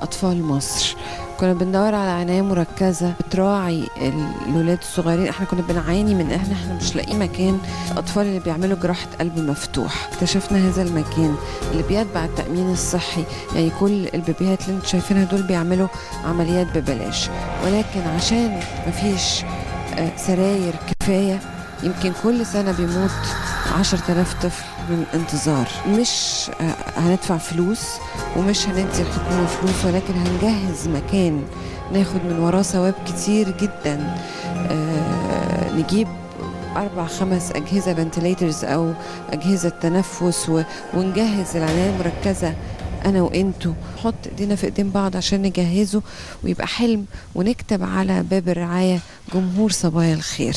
أطفال مصر. كنا بندور على عناية مركزة بتراعي الولاد الصغيرين. احنا كنا بنعاني من احنا مش لاقي مكان الأطفال اللي بيعملوا جراحة قلب مفتوح. اكتشفنا هذا المكان اللي بيتبع التأمين الصحي، يعني كل البيبيهات اللي انتوا شايفينها دول بيعملوا عمليات ببلاش، ولكن عشان مفيش سراير كفاية يمكن كل سنة بيموت 10,000 طفل من انتظار. مش هندفع فلوس ومش هندي الحكومة فلوس، ولكن هنجهز مكان ناخد من وراه ثواب كتير جدا. نجيب 4-5 أجهزة فنتليترز أو أجهزة تنفس ونجهز العناية المركزة أنا وإنتوا، نحط إيدينا في إيدين بعض عشان نجهزه ويبقى حلم، ونكتب على باب الرعاية جمهور صبايا الخير.